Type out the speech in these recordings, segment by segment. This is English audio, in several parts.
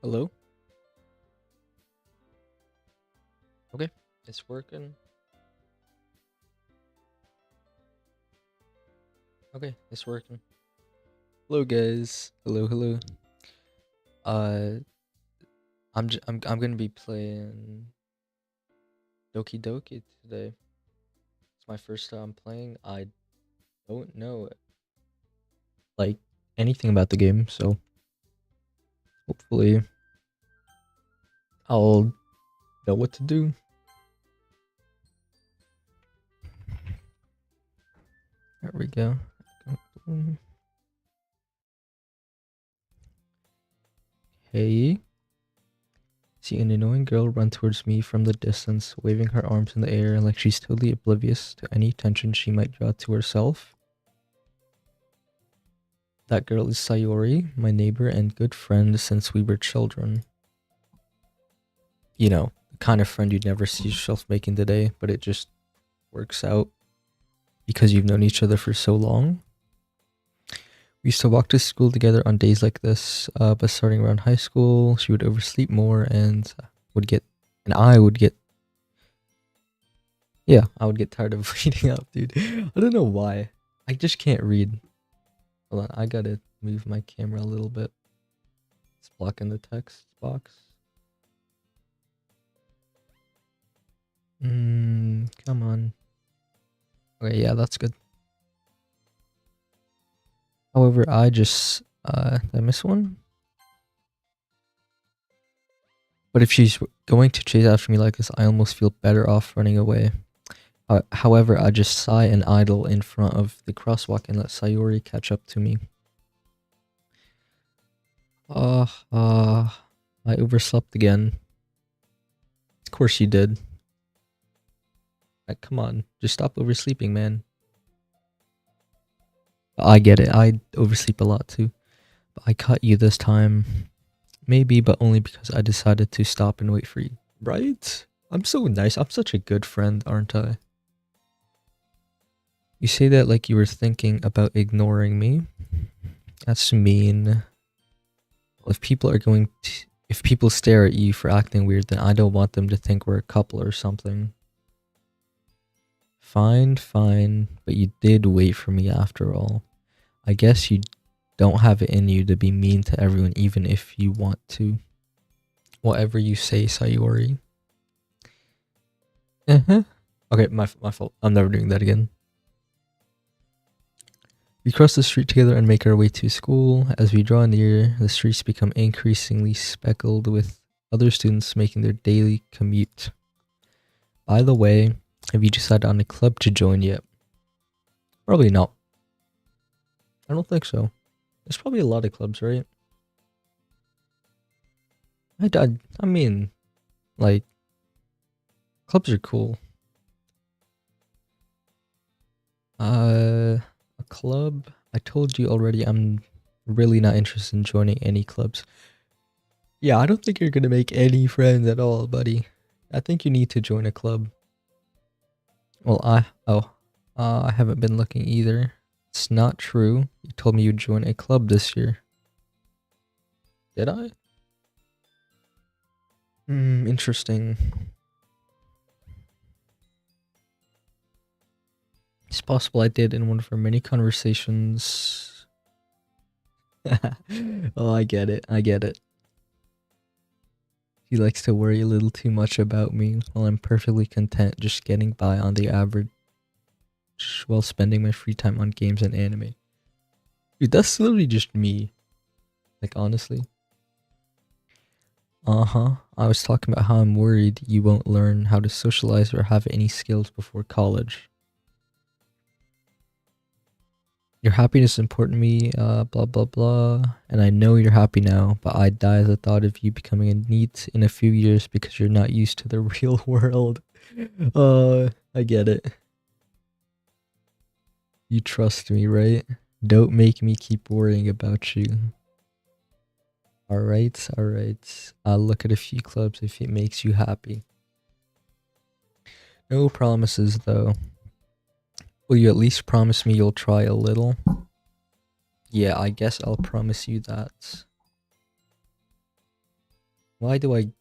Hello? Okay, it's working. Okay, it's working. Hello guys. Hello. Uh I'm gonna be playing Doki Doki today. It's my first time playing. I don't know like anything about the game, so hopefully I'll know what to do. There we go. Hey. See an annoying girl run towards me from the distance, waving her arms in the air like she's totally oblivious to any attention she might draw to herself. That girl is Sayori, my neighbor and good friend since we were children. You know, the kind of friend you'd never see yourself making today, but it just works out because you've known each other for so long. We used to walk to school together on days like this, but starting around high school, she would oversleep more and I would get, yeah, I would get tired of reading up, dude. I don't know why. I just can't read. Hold on, I gotta move my camera a little bit. It's blocking the text box. Come on. Okay, yeah, that's good. However, did I miss one? But if she's going to chase after me like this, I almost feel better off running away. However, I just sigh and idle in front of the crosswalk and let Sayori catch up to me. I overslept again. Of course you did. Like, come on, just stop oversleeping, man. I get it, I oversleep a lot too. But I caught you this time. Maybe, but only because I decided to stop and wait for you. Right? I'm so nice. I'm such a good friend, aren't I? You say that like you were thinking about ignoring me. That's mean. If if people stare at you for acting weird, then I don't want them to think we're a couple or something. Fine, but you did wait for me after all. I guess you don't have it in you to be mean to everyone even if you want to. Whatever you say, Sayori. Okay, my fault. I'm never doing that again. We cross the street together and make our way to school. As we draw near, the streets become increasingly speckled with other students making their daily commute. By the way, have you decided on a club to join yet? Probably not. I don't think so. There's probably a lot of clubs, right? I mean, like, clubs are cool. A club? I told you already I'm really not interested in joining any clubs. Yeah, I don't think you're gonna make any friends at all, buddy. I think you need to join a club. Well, I haven't been looking either. It's not true. You told me you'd join a club this year. Did I? Interesting. It's possible I did in one of our many conversations. Oh, I get it. He likes to worry a little too much about me while I'm perfectly content just getting by on the average while spending my free time on games and anime. Dude, that's literally just me. Like, honestly. I was talking about how I'm worried you won't learn how to socialize or have any skills before college. Your happiness is important to me, blah blah blah. And I know you're happy now, but I die at the thought of you becoming a NEET in a few years because you're not used to the real world. I get it. You trust me, right? Don't make me keep worrying about you. Alright. I'll look at a few clubs if it makes you happy. No promises, though. Will you at least promise me you'll try a little? Yeah, I guess I'll promise you that. Why do I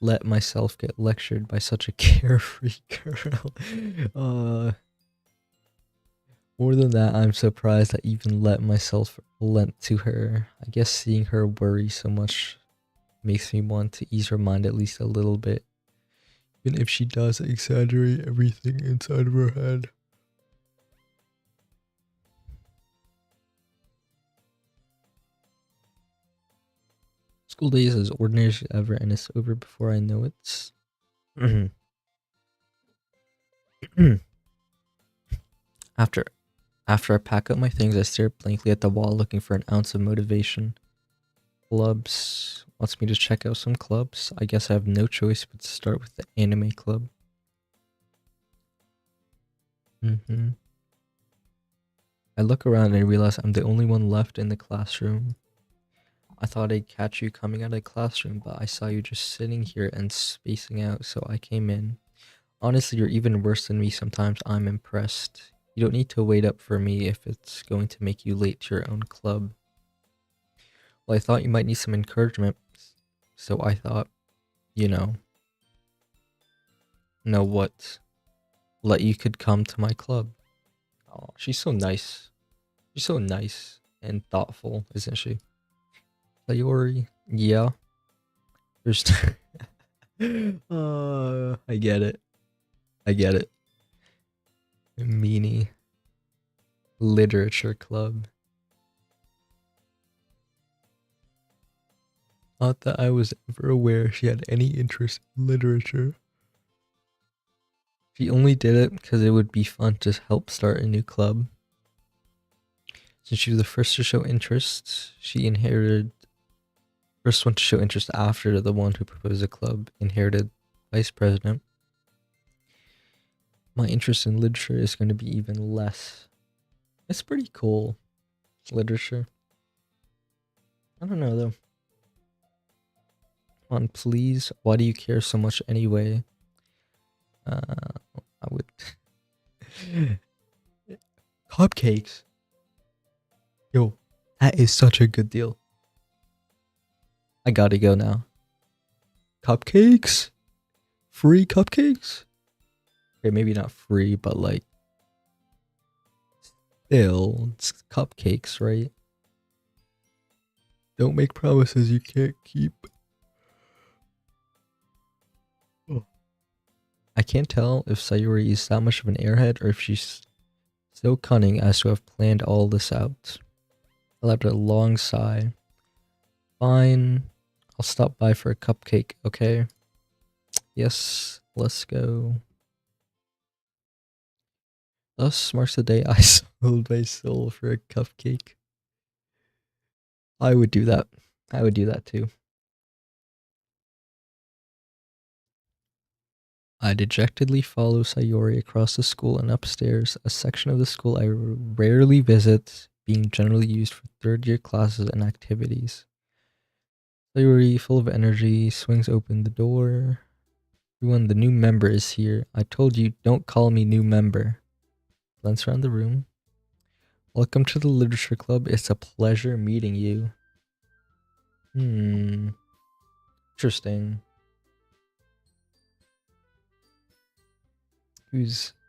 let myself get lectured by such a carefree girl? More than that, I'm surprised I even let myself relent to her. I guess seeing her worry so much makes me want to ease her mind at least a little bit, even if she does exaggerate everything inside of her head. School day is as ordinary as ever, and it's over before I know it. after after I pack up my things, I stare blankly at the wall, looking for an ounce of motivation. Clubs wants me to check out some clubs. I guess I have no choice but to start with the anime club. I look around and realize I'm the only one left in the classroom. I thought I'd catch you coming out of the classroom, but I saw you just sitting here and spacing out, so I came in. Honestly, you're even worse than me sometimes. I'm impressed. You don't need to wait up for me if it's going to make you late to your own club. Well, I thought you might need some encouragement, so I thought, you know what, let you could come to my club. Oh, she's so nice. She's so nice and thoughtful, isn't she? Sayori, yeah. There's I get it. I get it. Meanie. Literature club. Not that I was ever aware she had any interest in literature. She only did it because it would be fun to help start a new club. Since she was the first to show interest, she inherited. First one to show interest after the one who proposed the club inherited vice president. My interest in literature is going to be even less. It's pretty cool. Literature. I don't know though. Come on, please. Why do you care so much anyway? I would. Cupcakes. Yo, that is such a good deal. I gotta go now. Cupcakes? Free cupcakes? Okay, maybe not free, but like, still, it's cupcakes, right? Don't make promises you can't keep. Oh. I can't tell if Sayuri is that much of an airhead or if she's so cunning as to have planned all this out. I let a long sigh. Fine, I'll stop by for a cupcake, okay? Yes, let's go. Thus marks the day I sold my soul for a cupcake. I would do that. I would do that too. I dejectedly follow Sayori across the school and upstairs, a section of the school I rarely visit, being generally used for third-year classes and activities. Sayori, full of energy, swings open the door. Everyone, the new member is here. I told you, don't call me new member. Glance around the room. Welcome to the Literature Club. It's a pleasure meeting you. Interesting.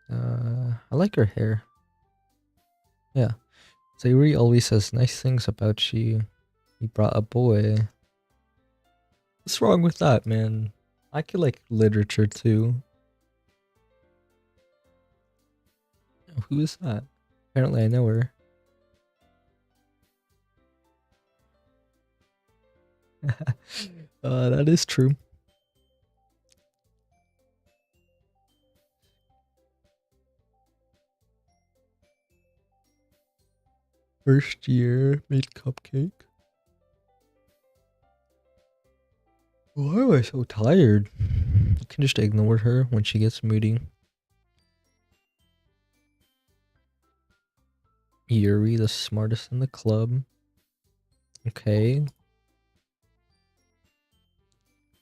I like her hair. Yeah. Sayuri always says nice things about you. You brought a boy. What's wrong with that, man? I could like literature too. Oh, who is that? Apparently I know her. That is true. First year made cupcake. Why am I so tired? You can just ignore her when she gets moody. Yuri, the smartest in the club. Okay.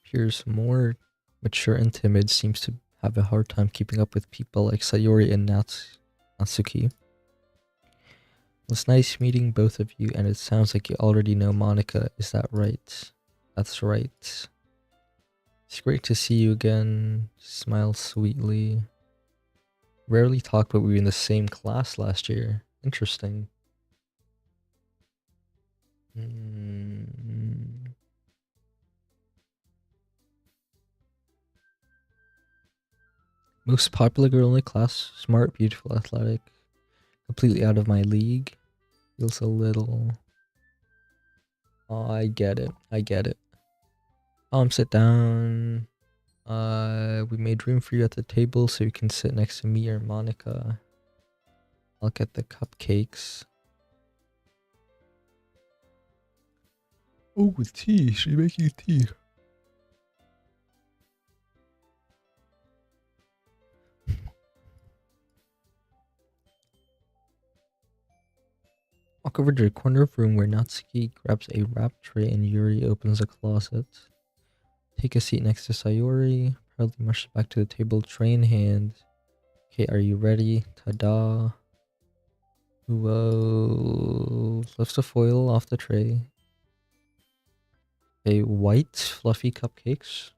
Appears more mature and timid, seems to have a hard time keeping up with people like Sayori and Natsuki. It's nice meeting both of you, and it sounds like you already know Monica. Is that right? That's right. It's great to see you again. Smile sweetly. Rarely talk, but we were in the same class last year. Interesting. Hmm. Most popular girl in the class. Smart, beautiful, athletic. Completely out of my league. Feels a little... Oh, I get it. I get it. Sit down. We made room for you at the table so you can sit next to me or Monica. I'll get the cupcakes. Oh, tea. She's making tea. Walk over to the corner of the room where Natsuki grabs a wrap tray and Yuri opens a closet. Take a seat next to Sayori. Proudly marches back to the table, tray in hand. Okay, are you ready? Ta-da. Whoa. Lifts the foil off the tray. A white, fluffy cupcakes.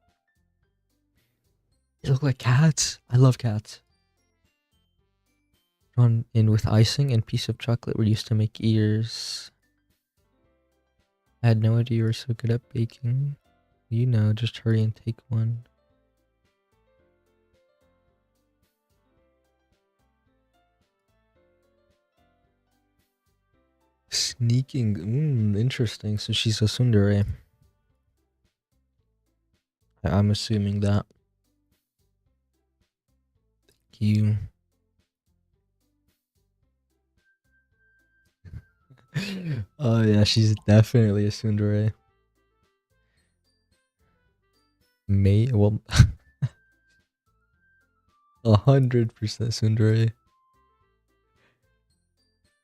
They look like cats. I love cats. Drawn in with icing and piece of chocolate were used to make ears. I had no idea you were so good at baking. You know, just hurry and take one. Sneaking. Interesting. So she's a tsundere. I'm assuming that. Thank you. Oh yeah, she's definitely a tsundere. Well, 100% tsundere.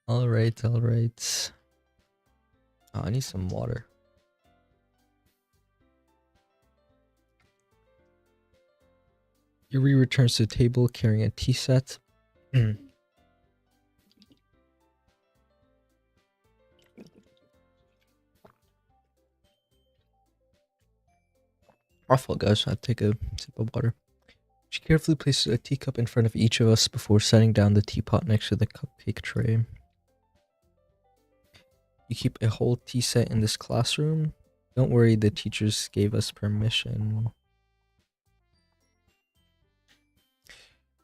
Alright. Oh, I need some water. Yuri returns to the table carrying a tea set. Awful, guys. I'll take a sip of water. She carefully places a teacup in front of each of us before setting down the teapot next to the cupcake tray. You keep a whole tea set in this classroom? Don't worry, the teachers gave us permission.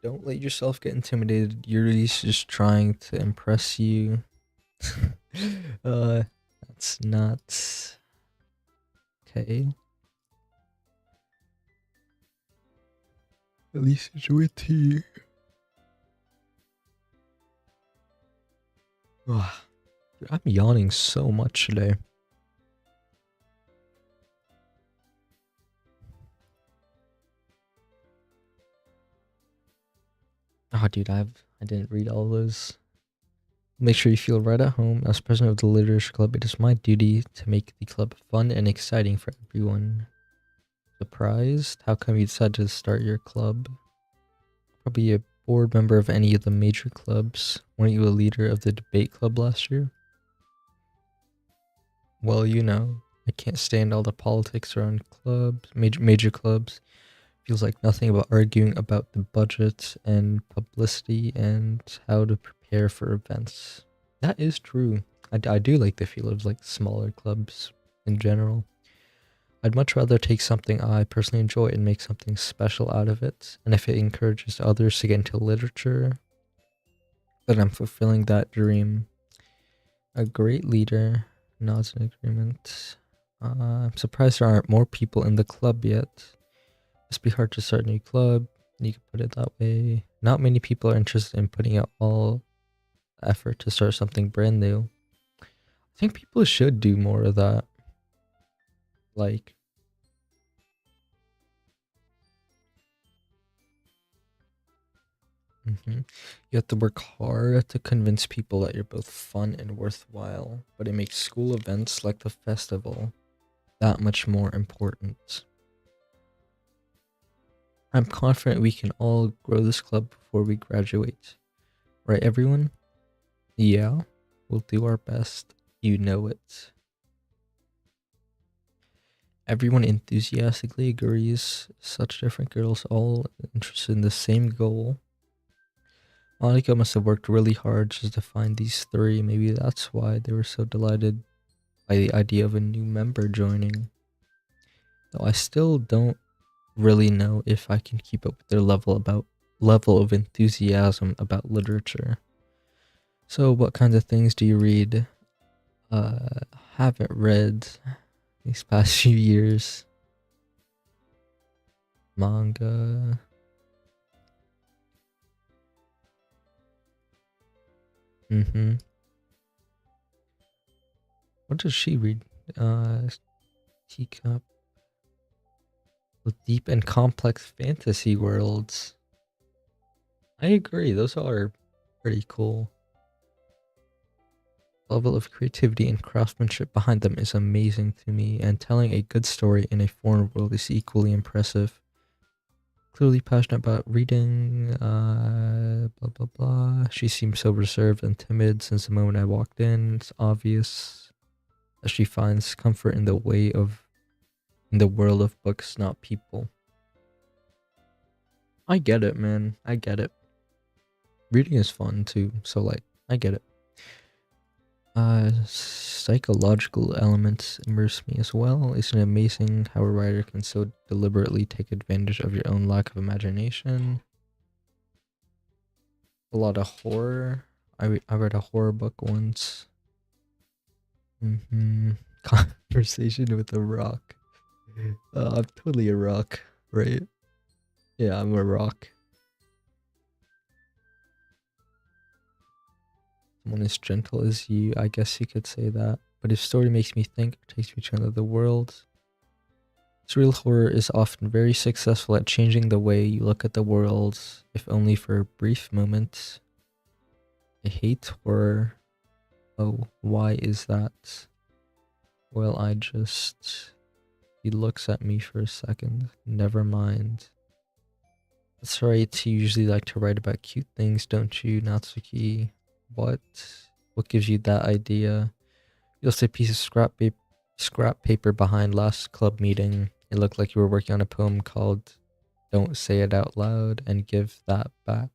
Don't let yourself get intimidated. Yuri's just trying to impress you. That's not... Okay. At least enjoy tea. Ugh. Dude, I'm yawning so much today. Oh, dude, I didn't read all those. Make sure you feel right at home. As president of the Literature Club, it is my duty to make the club fun and exciting for everyone. Surprised? How come you decided to start your club? Probably a board member of any of the major clubs. Weren't you a leader of the debate club last year? Well, you know, I can't stand all the politics around clubs, major clubs. Feels like nothing about arguing about the budget and publicity and how to prepare for events. That is true. I do like the feel of like smaller clubs in general. I'd much rather take something I personally enjoy and make something special out of it. And if it encourages others to get into literature, then I'm fulfilling that dream. A great leader nods in agreement. I'm surprised there aren't more people in the club yet. Must be hard to start a new club. You could put it that way. Not many people are interested in putting out all effort to start something brand new. I think people should do more of that. Like, you have to work hard to convince people that you're both fun and worthwhile, but it makes school events like the festival that much more important. I'm confident we can all grow this club before we graduate. Right, everyone? Yeah, we'll do our best. You know it. Everyone enthusiastically agrees. Such different girls, all interested in the same goal. Monica must have worked really hard just to find these three. Maybe that's why they were so delighted by the idea of a new member joining. Though I still don't really know if I can keep up with their level of enthusiasm about literature. So, what kinds of things do you read? Haven't read these past few years. Manga. What does she read? Teacup. With deep and complex fantasy worlds. I agree, those are pretty cool. The level of creativity and craftsmanship behind them is amazing to me, and telling a good story in a foreign world is equally impressive. Clearly passionate about reading, blah blah blah. She seems so reserved and timid since the moment I walked in. It's obvious that she finds comfort in the world of books, not people. I get it, man. I get it. Reading is fun too, so like, I get it. Psychological elements immerse me as well. Isn't it amazing how a writer can so deliberately take advantage of your own lack of imagination? A lot of horror. I read a horror book once. Conversation with a rock. I'm totally a rock, right? Yeah, I'm a rock. Someone as gentle as you, I guess you could say that. But if story makes me think, or takes me to another world. Surreal horror is often very successful at changing the way you look at the world, if only for a brief moment. I hate horror. Oh, why is that? Well, he looks at me for a second. Never mind. That's right, you usually like to write about cute things, don't you, Natsuki? What? What gives you that idea? You left a piece of scrap paper behind last club meeting. It looked like you were working on a poem called Don't Say It Out Loud, and give that back.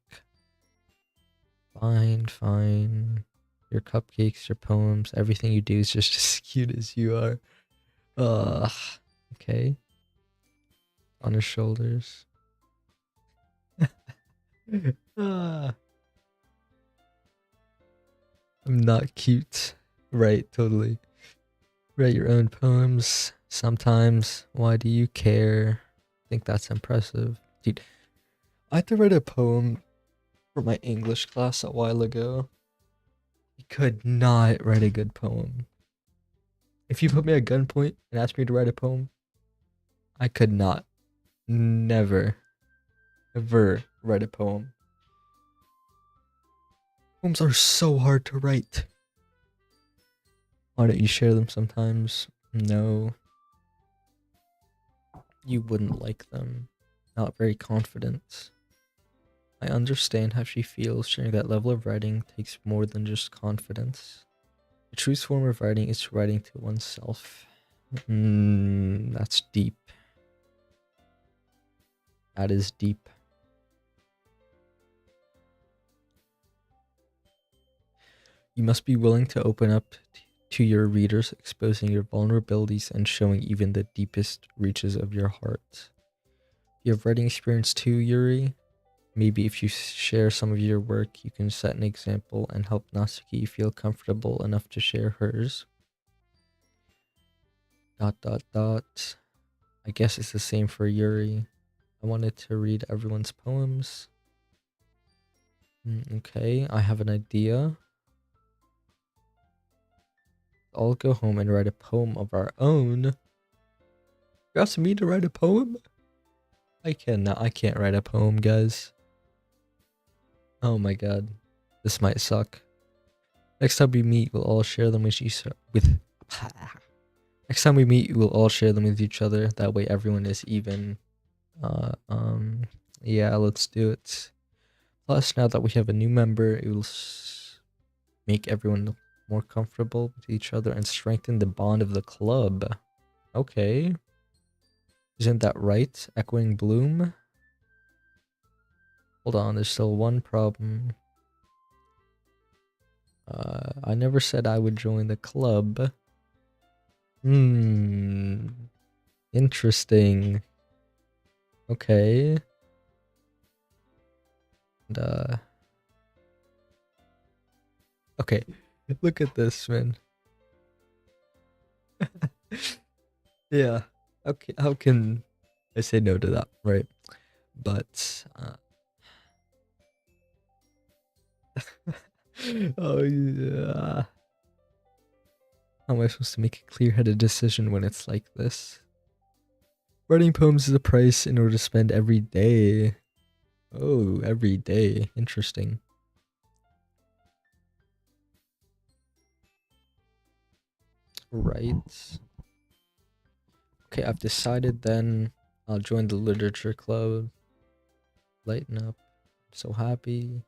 Fine. Your cupcakes, your poems, everything you do is just as cute as you are. Okay. On his shoulders. I'm not cute. Right, totally. Write your own poems. Sometimes. Why do you care? I think that's impressive. Dude, I had to write a poem for my English class a while ago. I could not write a good poem. If you put me at gunpoint and asked me to write a poem, I could not. Never. Ever write a poem. Poems are so hard to write. Why don't you share them sometimes? No. You wouldn't like them. Not very confident. I understand how she feels. Sharing that level of writing takes more than just confidence. The truest form of writing is writing to oneself. That's deep. That is deep. You must be willing to open up to your readers, exposing your vulnerabilities and showing even the deepest reaches of your heart. You have writing experience too, Yuri? Maybe if you share some of your work, you can set an example and help Natsuki feel comfortable enough to share hers. ... I guess it's the same for Yuri. I wanted to read everyone's poems. Okay, I have an idea. I'll go home and write a poem of our own. You're asking me to write a poem? I can't write a poem, guys. Oh my god. This might suck. Next time we meet, we'll all share them with Next time we meet, we'll all share them with each other. That way everyone is even. Yeah, let's do it. Plus, now that we have a new member, it will make everyone more comfortable with each other and strengthen the bond of the club. Okay. Isn't that right? Echoing Bloom? Hold on, there's still one problem. I never said I would join the club. Interesting. Okay. And, okay. Look at this, man. Yeah. Okay, how can I say no to that, right? But, oh, yeah. How am I supposed to make a clear-headed decision when it's like this? Writing poems is a price in order to spend every day. Oh, every day. Interesting. Right. Okay, I've decided then I'll join the literature club. Lighten up. I'm so happy.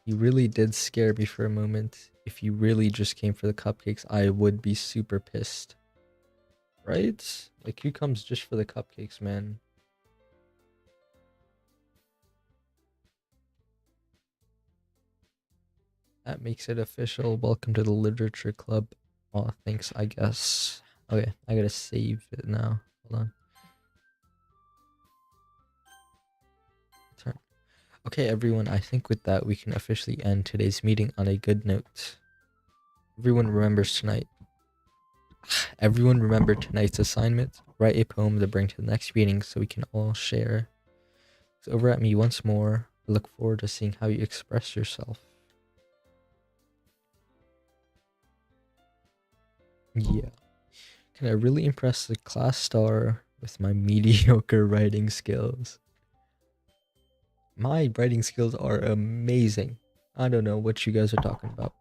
You really did scare me for a moment. If you really just came for the cupcakes, I would be super pissed. Right? Like, who comes just for the cupcakes, man? That makes it official. Welcome to the literature club. Oh, thanks, I guess. Okay, I gotta save it now. Hold on. Turn. Okay, everyone, I think with that we can officially end today's meeting on a good note. Everyone remembers tonight. Everyone remember tonight's assignment. Write a poem to bring to the next meeting so we can all share. It's over at me once more. I look forward to seeing how you express yourself. Yeah. Can I really impress the class star with my mediocre writing skills? My writing skills are amazing. I don't know what you guys are talking about.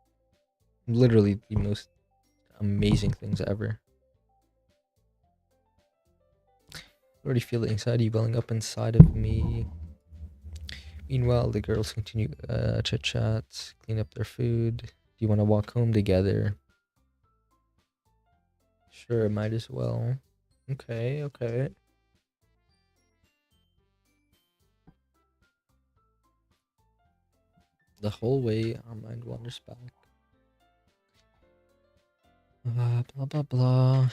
Literally the most amazing things ever. I already feel the anxiety welling up inside of me. Meanwhile, the girls continue chit chat, clean up their food. Do you want to walk home together? Sure, might as well. Okay, okay. The whole way, our mind wanders back. Blah, blah, blah.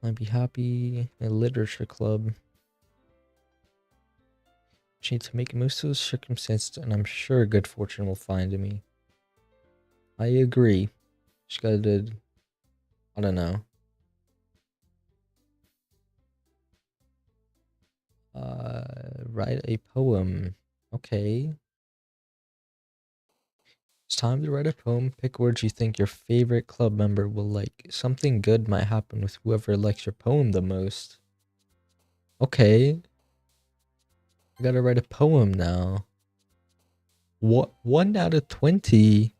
I'd be happy. A literature club. She needs to make most of the circumstances, and I'm sure good fortune will find me. I agree. She gotta, I don't know. Write a poem. Okay. It's time to write a poem. Pick words you think your favorite club member will like. Something good might happen with whoever likes your poem the most. Okay. I gotta write a poem now. What? 1 out of 20?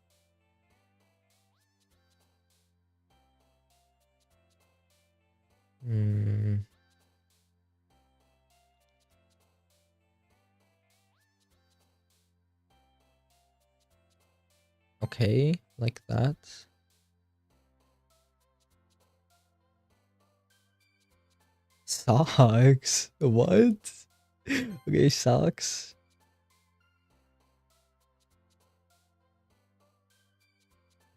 Okay, like that. Socks? What? Okay, socks.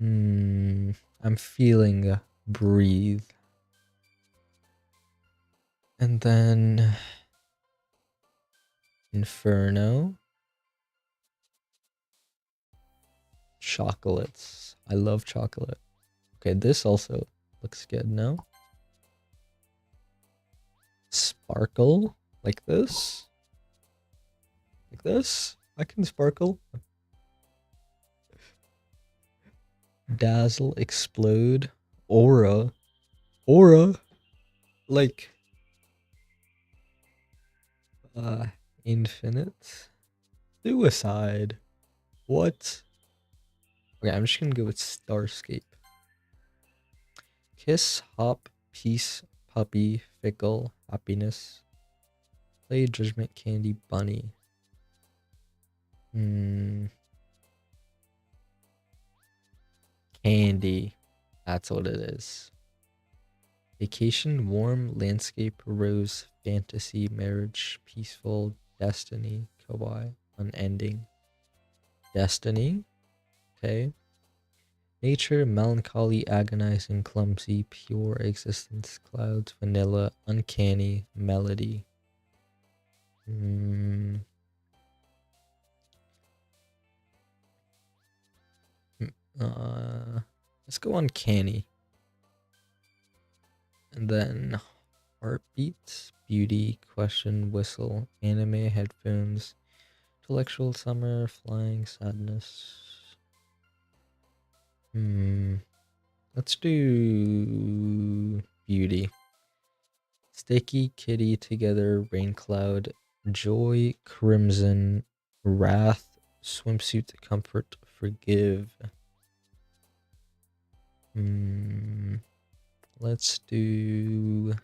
I'm feeling breathe. And then Inferno. Chocolates. I love chocolate. Okay, this also looks good, no? Sparkle. Like this? Like this? I can sparkle. Dazzle, explode, aura. Aura? Like, infinite? Suicide. What? Okay, I'm just gonna go with Starscape. Kiss, hop, peace, puppy, fickle, happiness. Play, judgment, candy, bunny. Candy. That's what it is. Vacation, warm, landscape, rose, fantasy, marriage, peaceful, destiny, kawaii, unending. Destiny, okay. Nature, melancholy, agonizing, clumsy, pure existence, clouds, vanilla, uncanny, melody. Let's go uncanny. And then heartbeat, beauty, question, whistle, anime, headphones, intellectual, summer, flying, sadness. Let's do beauty. Sticky, kitty, together, rain cloud, joy, crimson, wrath, swimsuit, comfort, forgive. Let's do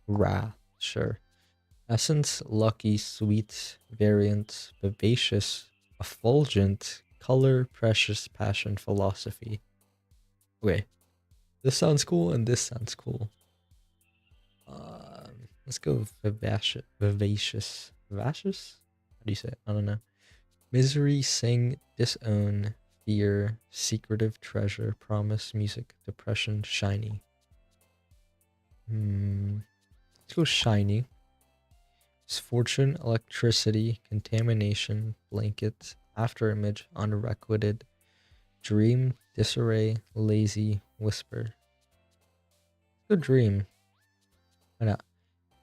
wrath, sure. Essence, lucky, sweet, variant, vivacious, effulgent, color, precious, passion, philosophy. Wait, this sounds cool and this sounds cool. Let's go vivacious. Vivacious? Vivacious? How do you say it? I don't know. Misery, sing, disown, fear, secretive, treasure, promise, music, depression, shiny. Let's go shiny. Misfortune, electricity, contamination, blanket, afterimage, unrequited, dream, disarray, lazy, whisper. Good dream. Why not?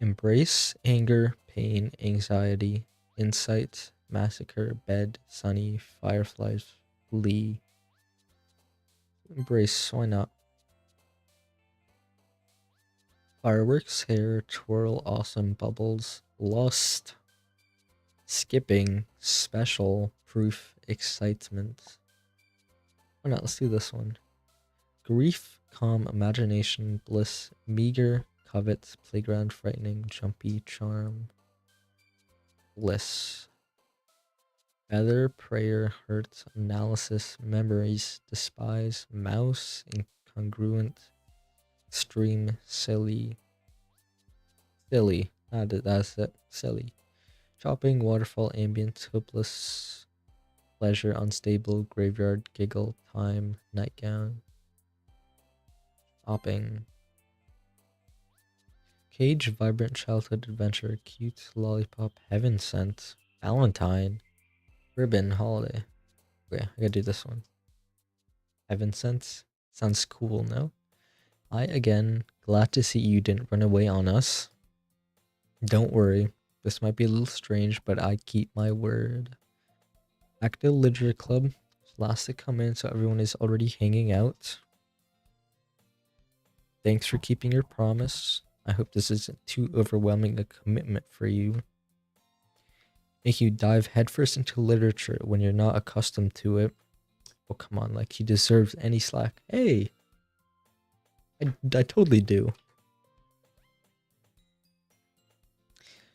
Embrace, anger, pain, anxiety, insight, massacre, bed, sunny, fireflies, flee. Embrace, why not? Fireworks, hair, twirl, awesome, bubbles, lust, skipping, special, proof, excitement. Why not? Let's do this one. Grief, calm, imagination, bliss, meager, covet, playground, frightening, jumpy, charm, bliss. Feather, prayer, hurt, analysis, memories, despise, mouse, incongruent, extreme, silly. Silly. That's it. Silly. Shopping, waterfall, ambient, hopeless, pleasure, unstable, graveyard, giggle, time, nightgown. Shopping. Cage, vibrant, childhood, adventure, cute, lollipop, heaven sent, Valentine, ribbon, holiday. Okay, I gotta do this one. Heaven sent. Sounds cool, no? Again, glad to see you didn't run away on us. Don't worry, this might be a little strange, but I keep my word. Active Literature Club, last to come in, so everyone is already hanging out. Thanks for keeping your promise. I hope this isn't too overwhelming a commitment for you. Make you dive headfirst into literature when you're not accustomed to it. Oh, come on, like he deserves any slack. Hey! I totally do.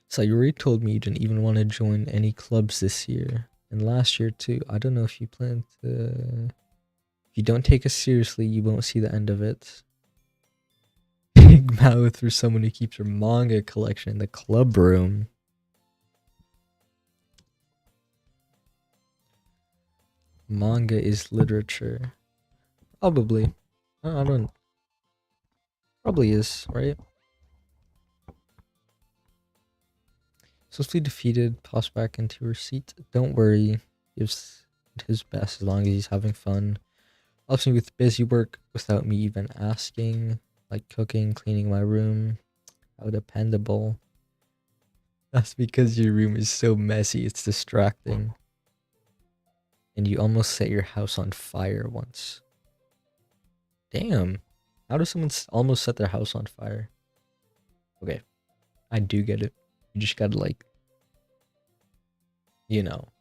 So you already told me you didn't even want to join any clubs this year. And last year too. I don't know if you plan to... If you don't take us seriously, you won't see the end of it. Big mouth for someone who keeps her manga collection in the club room. Manga is literature. Probably. I don't... Probably is, right? Swiftly defeated, tossed back into her seat. Don't worry, gives his best as long as he's having fun. Helps me with busy work without me even asking, like cooking, cleaning my room. How dependable. That's because your room is so messy, it's distracting. And you almost set your house on fire once. Damn. How does someone almost set their house on fire? Okay, I do get it. You just gotta, like, you know,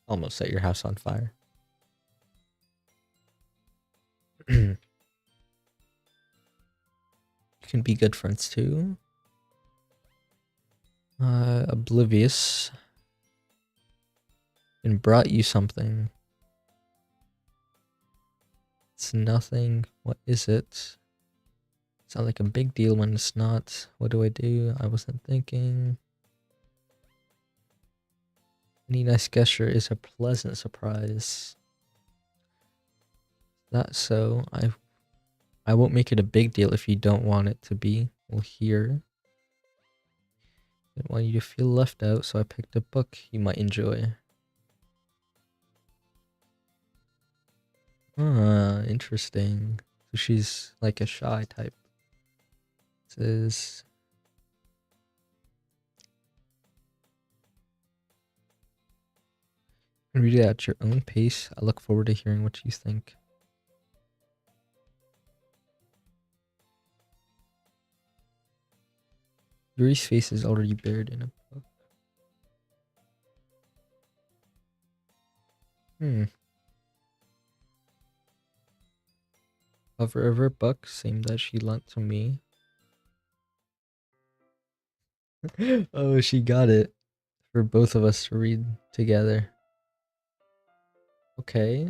almost set your house on fire. You can be good friends too. Oblivious. Even brought you something. It's nothing. What is it? Sounds like a big deal when it's not. What do I do? I wasn't thinking. Any nice gesture is a pleasant surprise. That's so. I won't make it a big deal if you don't want it to be. Well, here. Didn't want you to feel left out, so I picked a book you might enjoy. Ah, interesting. So she's like a shy type. This is. Read it at your own pace. I look forward to hearing what you think. Yuri's face is already buried in a book. Cover of her book, same that she lent to me. Oh, she got it for both of us to read together. Okay.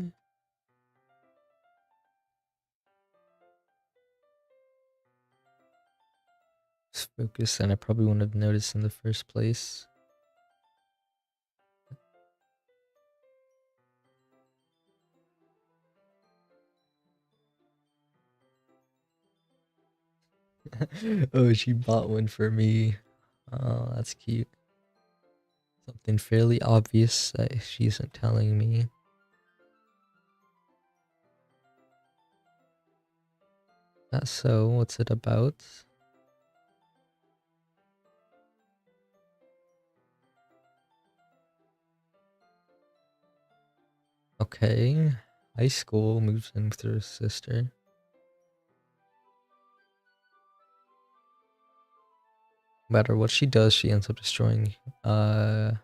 Just focus, and I probably wouldn't have noticed in the first place. Oh, she bought one for me. Oh, that's cute. Something fairly obvious that she isn't telling me. That's so. What's it about? Okay. High school, moves in with her sister. No matter what she does, she ends up destroying. Damn.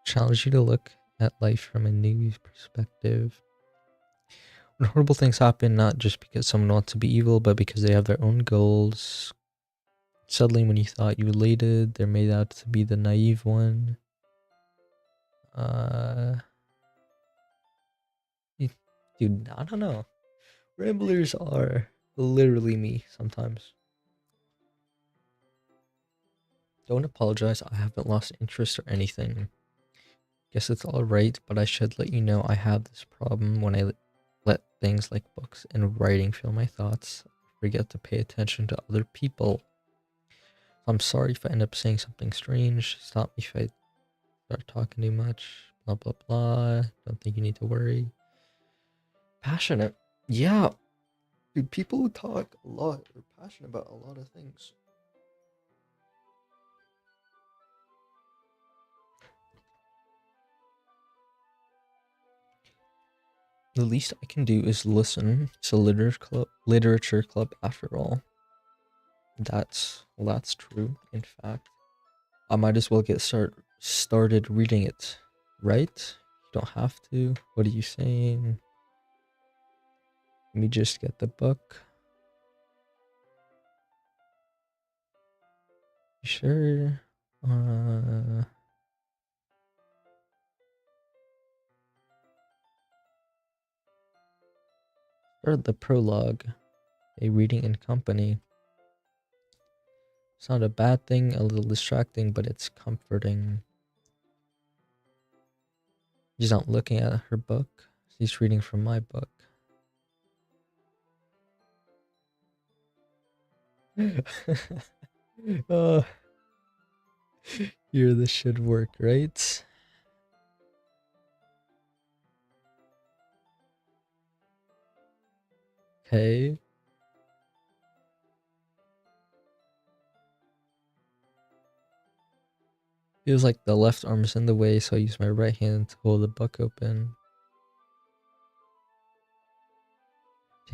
Challenge you to look at life from a new perspective. When horrible things happen, not just because someone wants to be evil, but because they have their own goals. Suddenly, when you thought you related, they're made out to be the naive one. Dude, I don't know. Ramblers are literally me sometimes. Don't apologize, I haven't lost interest or anything. Guess it's alright, but I should let you know I have this problem when I let things like books and writing fill my thoughts. I forget to pay attention to other people. I'm sorry if I end up saying something strange. Stop me if I start talking too much. Blah, blah, blah. Don't think you need to worry. Passionate. Yeah. Dude, people who talk a lot are passionate about a lot of things. The least I can do is listen. It's a literature club after all. That's true, in fact. I might as well get started reading it, right? You don't have to. What are you saying? Let me just get the book. You sure? Or the prologue. A reading in company. It's not a bad thing, a little distracting, but it's comforting. She's not looking at her book. She's reading from my book. Oh, here this should work, right? Okay. Feels like the left arm is in the way, so I use my right hand to hold the book open.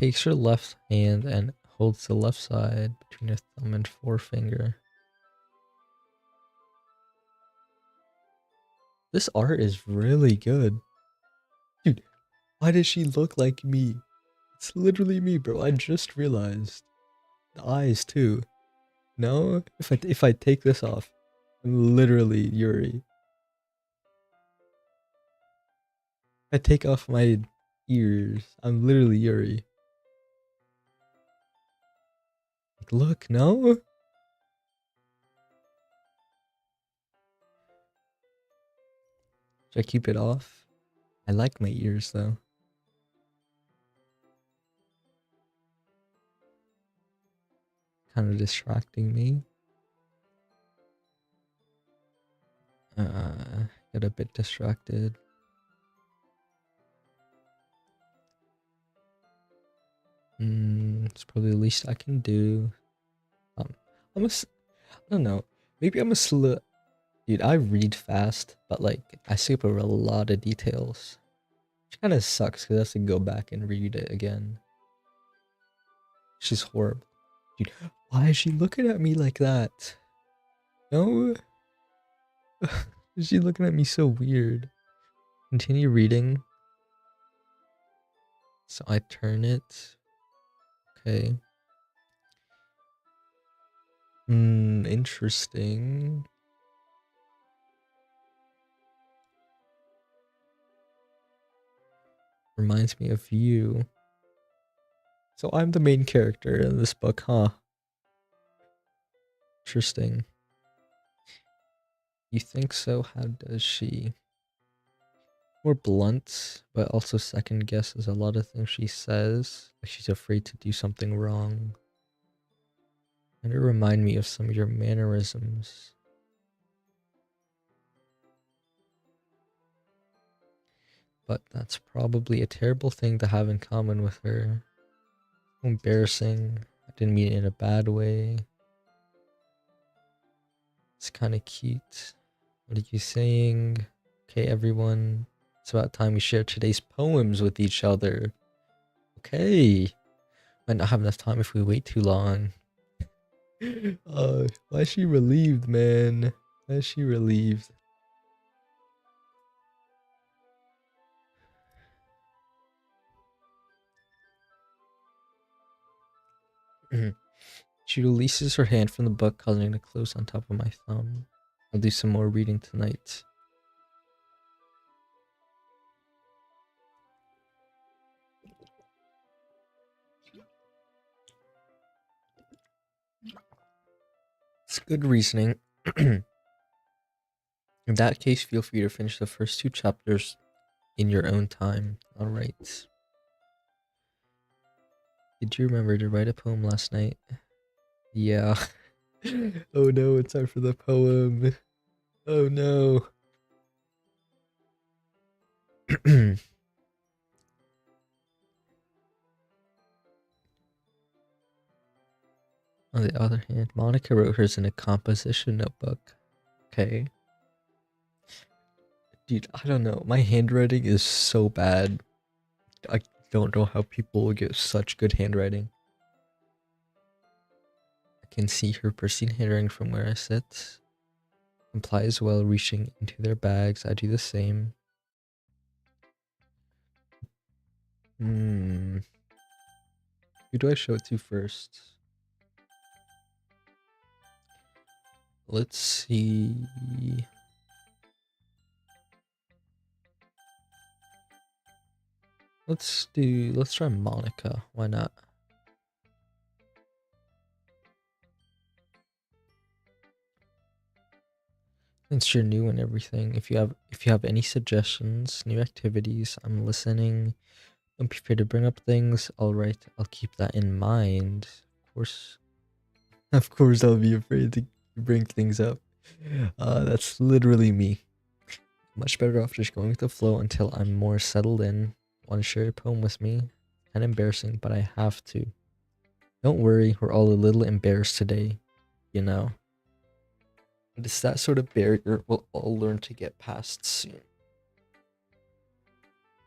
Takes her left hand and holds the left side between her thumb and forefinger. This art is really good. Dude, why does she look like me? It's literally me, bro. I just realized. The eyes too. No? If I take this off, I'm literally Yuri. If I take off my ears, I'm literally Yuri. Like, look, no? Should I keep it off? I like my ears though. Kind of distracting me. Get a bit distracted. It's probably the least I can do. Um, I don't know. Maybe I'm a slow. Dude, I read fast, but like I skip over a lot of details. Which kind of sucks because I have to go back and read it again. She's horrible. Dude, why is she looking at me like that? No? Is she looking at me so weird? Continue reading. So I turn it. Okay. Interesting. Reminds me of you. So I'm the main character in this book, huh? Interesting. You think so? How does she? More blunt, but also second guesses a lot of things she says. Like she's afraid to do something wrong. And it remind me of some of your mannerisms. But that's probably a terrible thing to have in common with her. Embarrassing. I didn't mean it in a bad way. It's kind of cute. What are you saying? Okay, everyone. It's about time we share today's poems with each other. Okay. Might not have enough time if we wait too long. Why is she relieved, man? Why is she relieved? She releases her hand from the book, causing it to close on top of my thumb. I'll do some more reading tonight. It's good reasoning. In that case, feel free to finish the first two chapters in your own time. Alright. Did you remember to write a poem last night? Yeah. Oh no, it's time for the poem. Oh no. On the other hand, Monica wrote hers in a composition notebook. Okay. Dude, I don't know. My handwriting is so bad. I don't know how people get such good handwriting. I can see her pristine handwriting from where I sit. Implies while reaching into their bags. I do the same. Who do I show it to first? Let's see. Let's try Monica. Why not? Since you're new and everything, if you have any suggestions, new activities, I'm listening. Don't be afraid to bring up things. Alright, I'll keep that in mind. Of course. Of course I'll be afraid to bring things up. That's literally me. Much better off just going with the flow until I'm more settled in. Want to share a poem with me? Kinda embarrassing, but I have to. Don't worry, we're all a little embarrassed today, you know. But it's that sort of barrier we'll all learn to get past soon.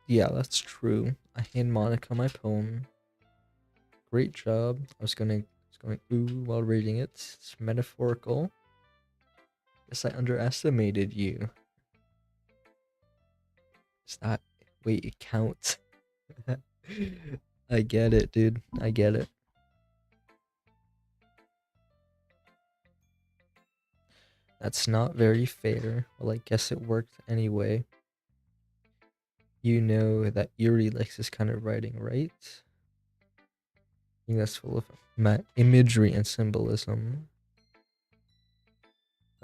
Yeah, that's true. I hand Monica my poem. Great job. I was going ooh while reading it. It's metaphorical. Guess I underestimated you. It's not. Wait, it counts. I get it, dude. I get it. That's not very fair. Well, I guess it worked anyway. You know that Yuri likes this kind of writing, right? I think that's full of imagery and symbolism.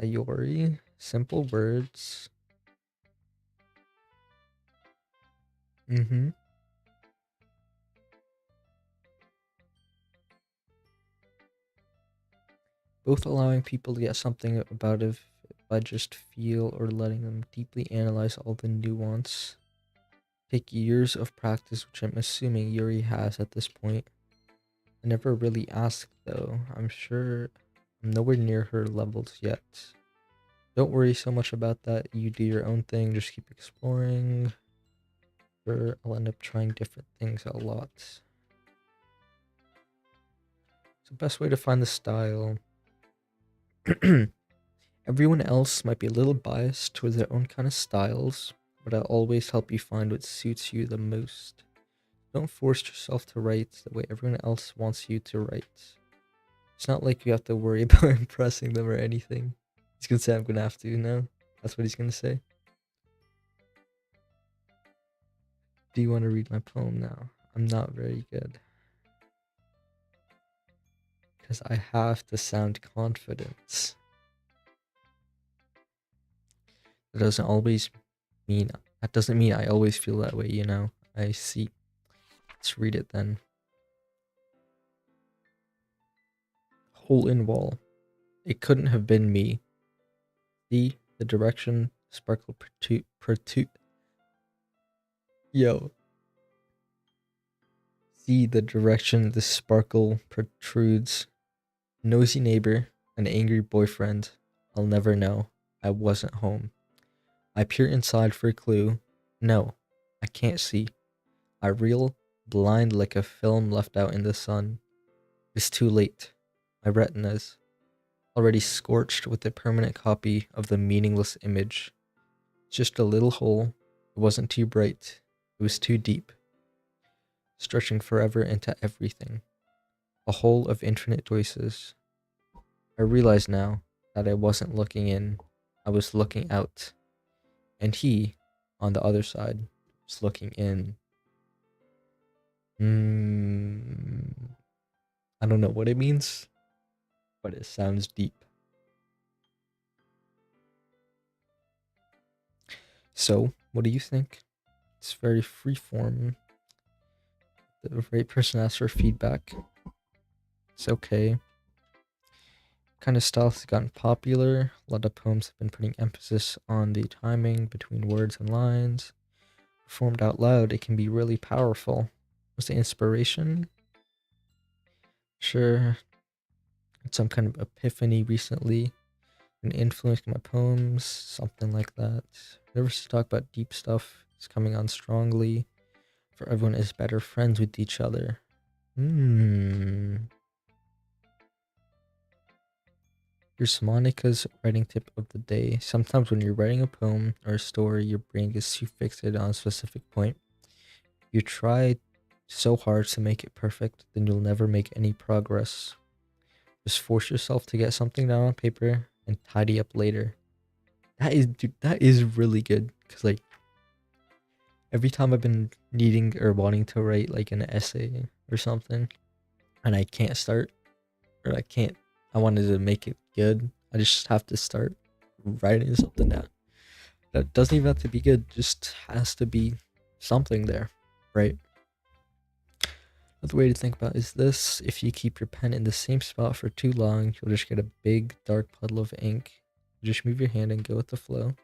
Yuri, simple words. Mm-hmm. Both allowing people to get something about it by just feel or letting them deeply analyze all the nuance. Take years of practice, which I'm assuming Yuri has at this point. I never really asked though. I'm sure I'm nowhere near her levels yet. Don't worry so much about that. You do your own thing. Just keep exploring. Sure, I'll end up trying different things a lot. It's the best way to find the style. Everyone else might be a little biased towards their own kind of styles, but I'll always help you find what suits you the most. Don't force yourself to write the way everyone else wants you to write. It's not like you have to worry about impressing them or anything. He's gonna say I'm gonna have to now. That's what he's gonna say. Do you want to read my poem now? I'm not very good. Because I have to sound confident. That doesn't always mean that doesn't mean I always feel that way, you know. I see. Let's read it then. Hole in wall. It couldn't have been me. See the direction sparkle protrude. Yo. See the direction the sparkle protrudes. Nosy neighbor, an angry boyfriend. I'll never know. I wasn't home. I peer inside for a clue. No, I can't see. I reel, blind like a film left out in the sun. It's too late. My retinas, already scorched with a permanent copy of the meaningless image. Just a little hole. It wasn't too bright. It was too deep. Stretching forever into everything. A hole of infinite choices. I realize now that I wasn't looking in. I was looking out. And he, on the other side, was looking in. I don't know what it means, but it sounds deep. So, what do you think? It's very freeform. The right person asks for feedback. It's okay. Kind of style has gotten popular. A lot of poems have been putting emphasis on the timing between words and lines. Performed out loud, it can be really powerful. Was the inspiration? Sure. Had some kind of epiphany recently. An influence in my poems, something like that. Never to talk about deep stuff. It's coming on strongly. For everyone is better friends with each other. Here's Monica's writing tip of the day. Sometimes when you're writing a poem or a story, your brain gets too fixated on a specific point. You try so hard to make it perfect, then you'll never make any progress. Just force yourself to get something down on paper and tidy up later. That is really good. Cause like every time I've been needing or wanting to write like an essay or something, and I can't start, or I wanted to make it good. I just have to start writing something down. That doesn't even have to be good. Just has to be something there, right? Another way to think about is this: if you keep your pen in the same spot for too long, you'll just get a big dark puddle of ink. Just move your hand and go with the flow.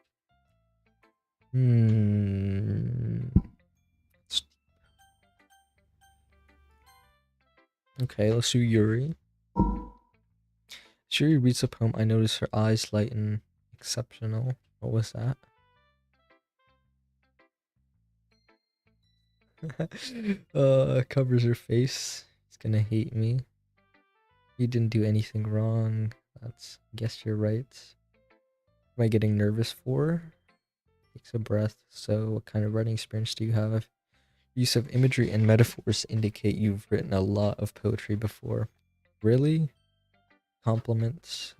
Okay, let's do Yuri. As Yuri reads the poem, I notice her eyes lighten. Exceptional. What was that? Covers her face. He's gonna hate me. You didn't do anything wrong. I guess you're right. Am I getting nervous for? takes a breath. So, what kind of writing experience do you have? Use of imagery and metaphors indicate you've written a lot of poetry before. Really? Compliments.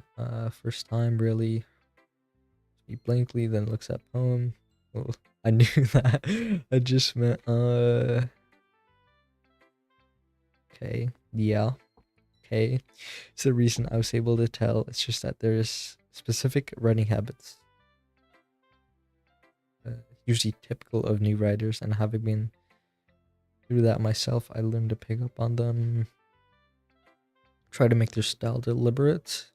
First time, really? He blankly, then looks at poem. Oh, I knew that. I just meant, okay. Yeah. Okay. It's the reason I was able to tell. It's just that there's specific writing habits. Usually typical of new writers, and having been through that myself, I learned to pick up on them. Try to make their style deliberate,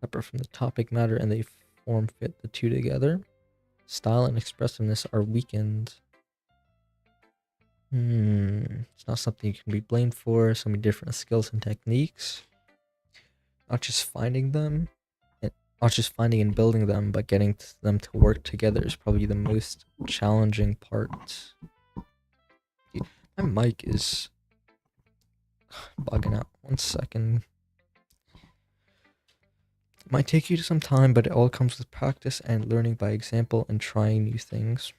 separate from the topic matter, and they form fit the two together. Style and expressiveness are weakened. It's not something you can be blamed for. So many different skills and techniques. Not just finding them, not just finding and building them, but getting them to work together is probably the most challenging part. Dude, my mic is bugging out. 1 second. It might take you some time, but it all comes with practice and learning by example and trying new things.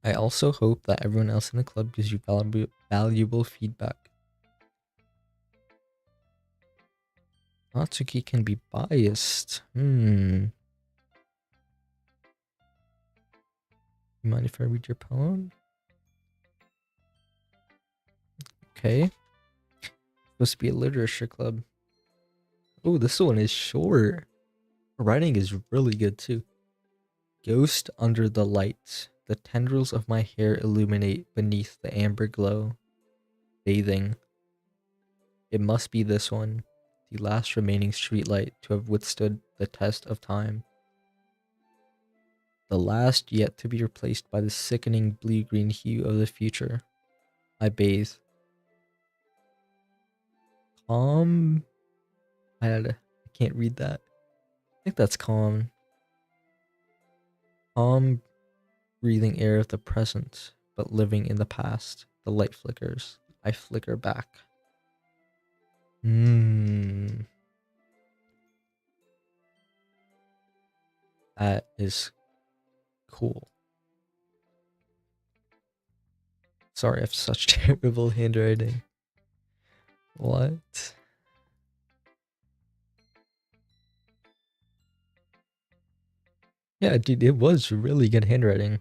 I also hope that everyone else in the club gives you valuable feedback. Natsuki can be biased. You mind if I read your poem? Okay. Supposed to be a literature club. Oh, this one is short. Writing is really good too. Ghost under the light. The tendrils of my hair illuminate beneath the amber glow. Bathing. It must be this one. The last remaining streetlight to have withstood the test of time. The last yet to be replaced by the sickening blue-green hue of the future. I bathe. Calm. I can't read that. I think that's calm. Calm, breathing air of the present, but living in the past. The light flickers. I flicker back. That is cool. Sorry, I have such terrible handwriting. What? Yeah, dude, it was really good handwriting.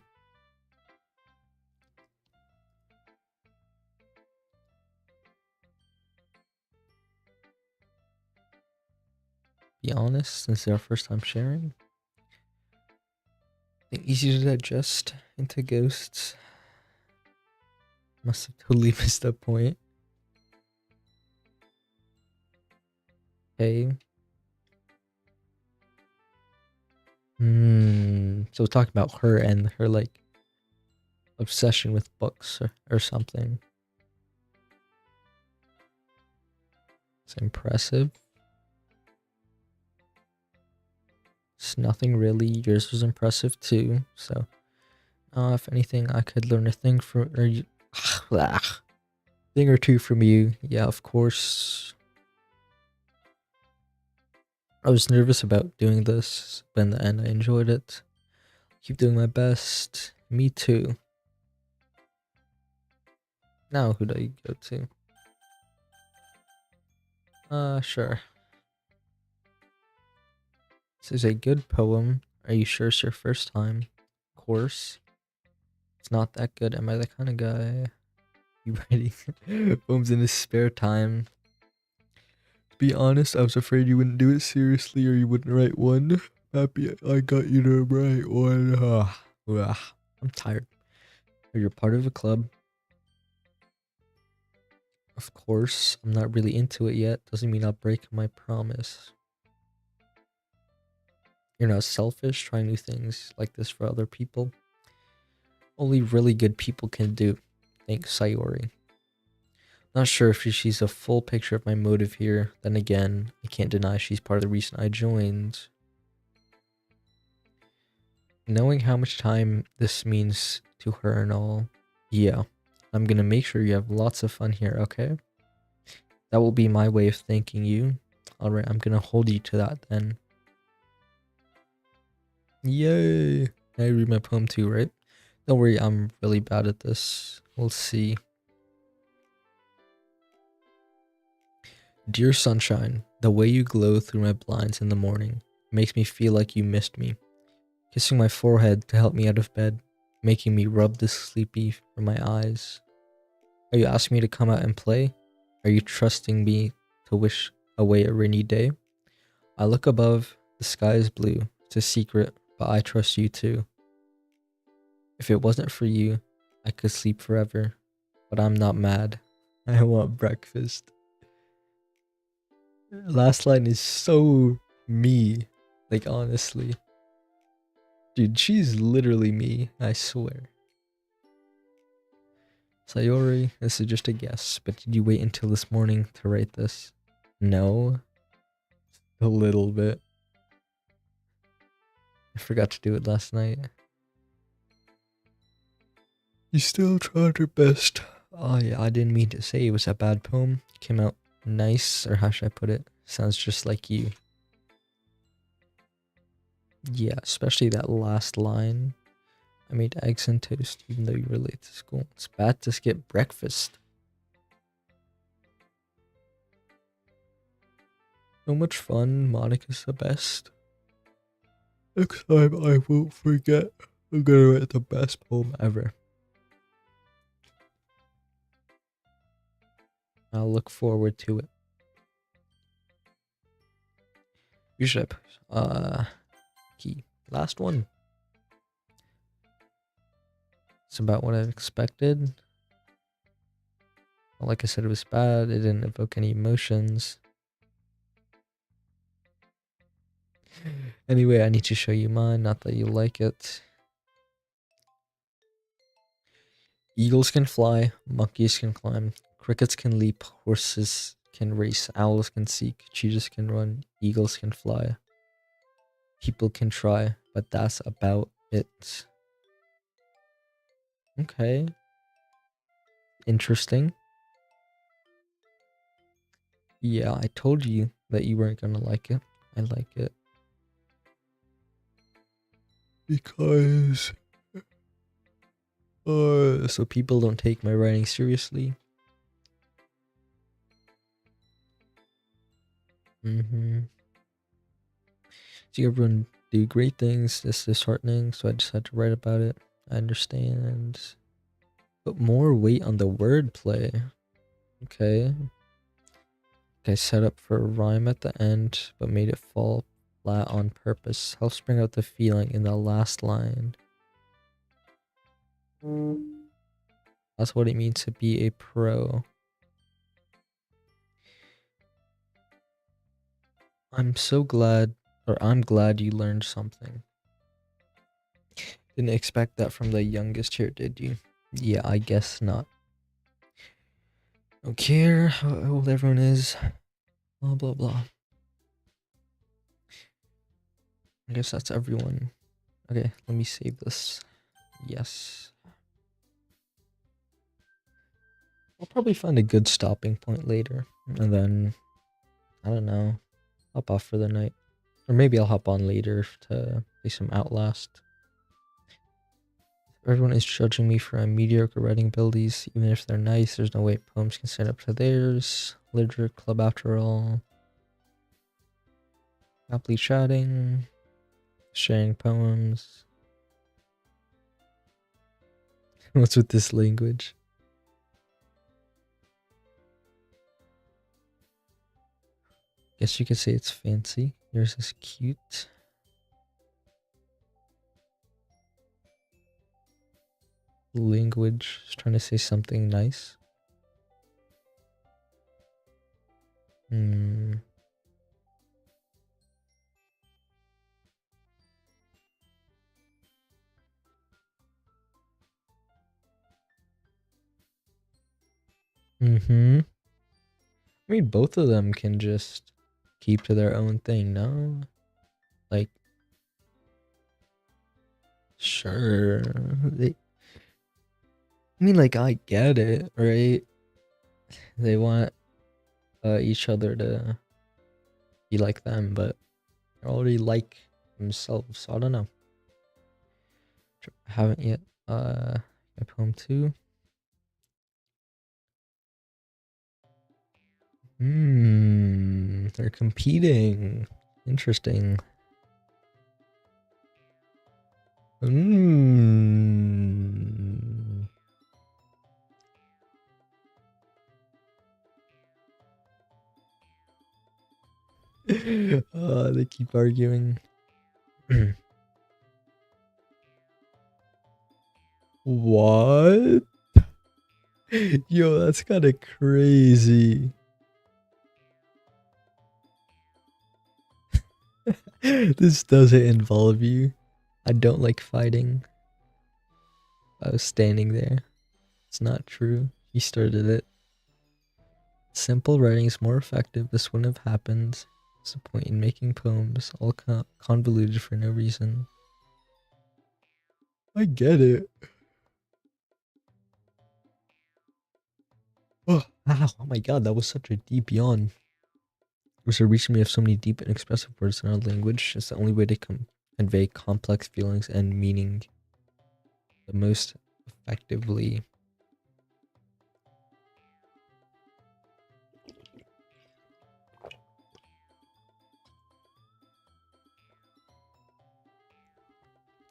Be honest, since it's our first time sharing. I think easy to digest into ghosts. Must have totally missed that point. Okay. So we're talking about her and her like obsession with books or something. It's impressive. It's nothing really. Yours was impressive too. So, if anything, I could learn a thing from thing or two from you. Yeah, of course. I was nervous about doing this, but in the end, I enjoyed it. Keep doing my best. Me too. Now, who do I go to? Sure. This is a good poem. Are you sure it's your first time? Of course. It's not that good. Am I the kind of guy you writing poems in his spare time? To be honest, I was afraid you wouldn't do it seriously or you wouldn't write one. Happy I got you to write one. I'm tired. You're part of a club. Of course, I'm not really into it yet. Doesn't mean I'll break my promise. You're not selfish, trying new things like this for other people. Only really good people can do. Thanks, Sayori. Not sure if she's a full picture of my motive here. Then again, I can't deny she's part of the reason I joined. Knowing how much time this means to her and all. Yeah, I'm gonna make sure you have lots of fun here, okay? That will be my way of thanking you. Alright, I'm gonna hold you to that then. Yay! I read my poem too, right? Don't worry, I'm really bad at this. We'll see. Dear sunshine, the way you glow through my blinds in the morning makes me feel like you missed me. Kissing my forehead to help me out of bed, making me rub the sleepy from my eyes. Are you asking me to come out and play? Are you trusting me to wish away a rainy day? I look above, the sky is blue. It's a secret, but I trust you too. If it wasn't for you, I could sleep forever, but I'm not mad. I want breakfast. Last line is so me. Like, honestly. Dude, she's literally me, I swear. Sayori, this is just a guess, but did you wait until this morning to write this? No. A little bit. I forgot to do it last night. You still tried your best. Oh yeah, I didn't mean to say it was a bad poem. It came out nice, or how should I put it? Sounds just like you. Yeah, especially that last line. I made eggs and toast even though you were late to school. It's bad to skip breakfast. So much fun. Monica's the best. Next time I won't forget. I'm gonna write the best poem ever. I'll look forward to it. Bishop. Key. Last one. It's about what I expected. Like I said, it was bad. It didn't evoke any emotions. Anyway, I need to show you mine. Not that you like it. Eagles can fly. Monkeys can climb. Crickets can leap. Horses can race. Owls can seek. Cheetahs can run. Eagles can fly. People can try, but that's about it. Okay. Interesting. Yeah, I told you that you weren't gonna like it. I like it. Because... so people don't take my writing seriously. See everyone do great things. It's disheartening, so I just had to write about it. I understand. Put more weight on the wordplay. Okay. Okay, set up for a rhyme at the end, but made it fall flat on purpose. Helps bring out the feeling in the last line. That's what it means to be a pro. I'm glad you learned something. Didn't expect that from the youngest here, did you? Yeah, I guess not. Don't care how old everyone is. Blah, blah, blah. I guess that's everyone. Okay, let me save this. Yes. I'll probably find a good stopping point later. And then, I don't know, hop off for the night. Or maybe I'll hop on later to play some Outlast. Everyone is judging me for my mediocre writing abilities. Even if they're nice, there's no way poems can stand up to theirs. Literature club after all. Happily chatting. Sharing poems. What's with this language? Guess you could say it's fancy. Yours is cute. Language. Just trying to say something nice. I mean, both of them can just keep to their own thing, no? Like, sure. I mean, like, I get it, right? They want each other to be like them, but they already like themselves, so I don't know. I haven't yet. My poem 2. They're competing. Interesting. They keep arguing. What? Yo, that's kind of crazy. This doesn't involve you. I don't like fighting. I was standing there. It's not true. He started it. Simple writing's more effective. This wouldn't have happened. What's the point in making poems all convoluted for no reason? I get it. Oh, ow, oh my god, that was such a deep yawn. There's a reason we have so many deep and expressive words in our language. It's the only way to convey complex feelings and meaning the most effectively.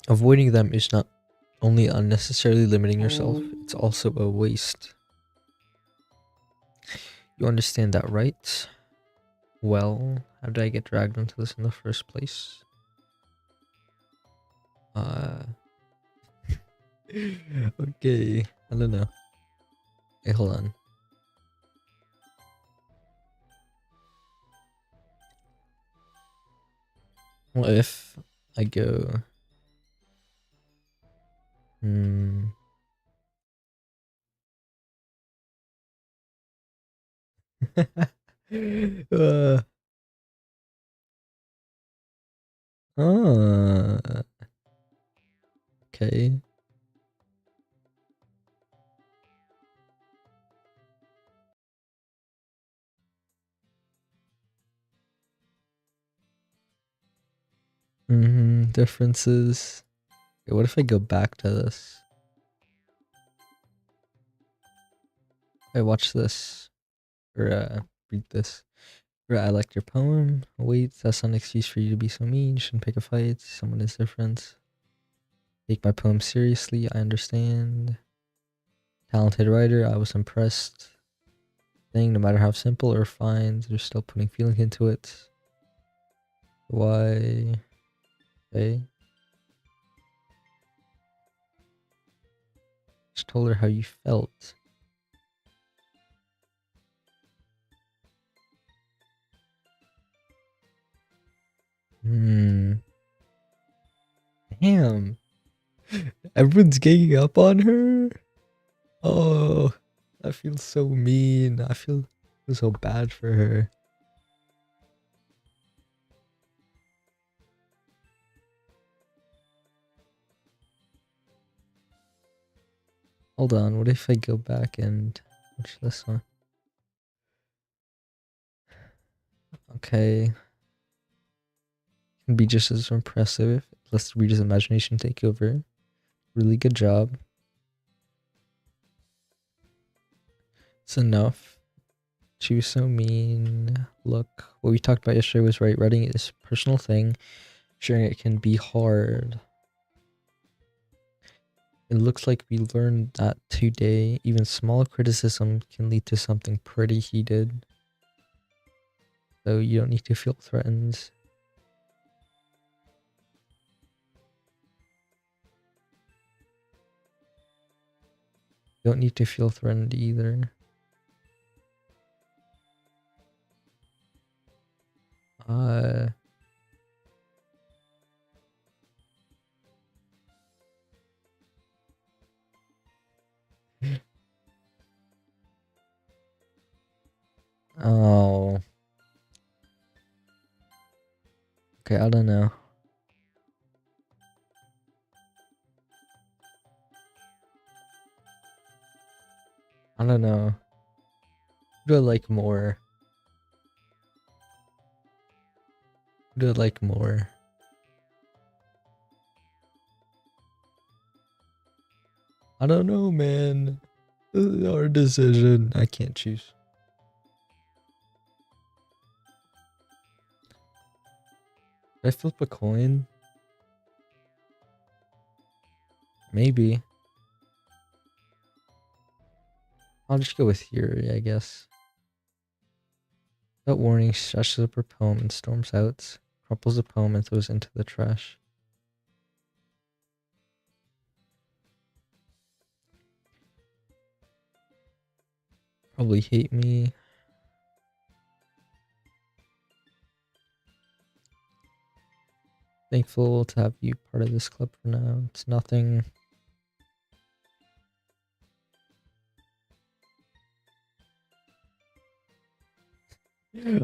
Avoiding them is not only unnecessarily limiting yourself, it's also a waste. You understand that, right? Well, how did I get dragged into this in the first place? Okay, I don't know. Hey, hold on. What if I go... uh, okay. Differences. Okay, what if I go back to this? I watch this. Or, read this. Or, I liked your poem. Wait, that's not an excuse for you to be so mean. You shouldn't pick a fight. Someone is different. Take my poem seriously. I understand. Talented writer. I was impressed. Thing, no matter how simple or fine, they're still putting feeling into it. Why? Okay. Just told her how you felt. Damn. Everyone's ganging up on her? Oh, I feel so mean. I feel so bad for her. Hold on, what if I go back and watch this one? Okay. Can be just as impressive. Let's the reader's imagination take over. Really good job. It's enough. She was so mean. Look, what we talked about yesterday was right. Writing is a personal thing. Sharing it can be hard. It looks like we learned that today. Even small criticism can lead to something pretty heated. So you don't need to feel threatened. You don't need to feel threatened either. Oh. Okay, I don't know. I don't know. Who do I like more? Who do I like more? I don't know, man. This is our decision. I can't choose. Did I flip a coin? Maybe. I'll just go with Yuri, I guess. Without warning, shushes up her poem and storms out, crumples the poem and throws it into the trash. Probably hate me. Thankful to have you part of this club for now. It's nothing.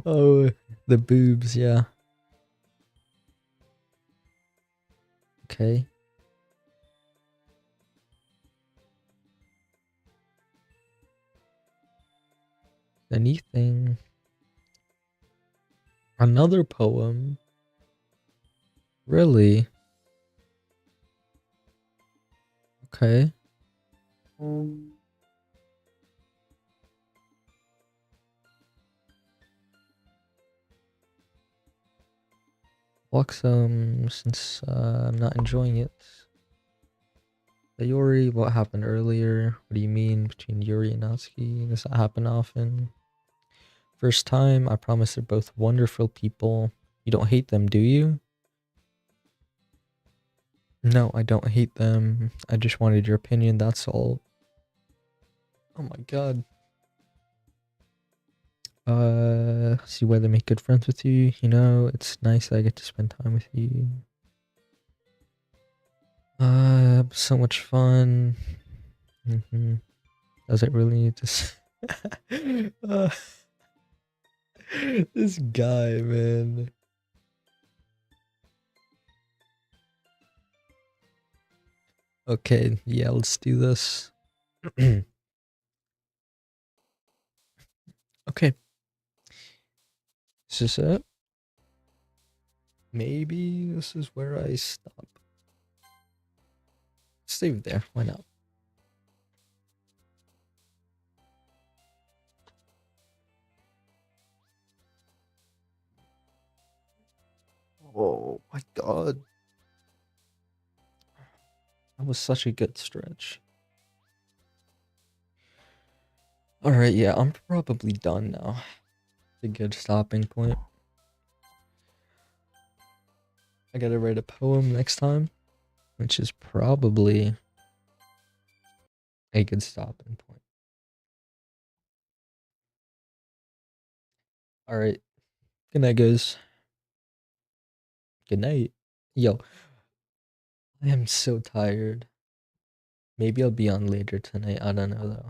Oh, the boobs, yeah. Okay. Anything. Another poem. Really? Okay. Walk some since I'm not enjoying it. Yuri, what happened earlier? What do you mean between Yuri and Natsuki? Does that happen often? First time, I promise they're both wonderful people. You don't hate them, do you? No, I don't hate them. I just wanted your opinion, that's all. Oh my god. See whether they make good friends with you. You know, it's nice that I get to spend time with you. So much fun. Does it really need this? This guy, man. Okay, yeah, let's do this. Okay. Is this it? Maybe this is where I stop. Save there, why not? Oh my god. That was such a good stretch. Alright, yeah, I'm probably done now. It's a good stopping point. I gotta write a poem next time, which is probably a good stopping point. Alright, good night, guys. Good night. Yo, I am so tired. Maybe I'll be on later tonight. I don't know though.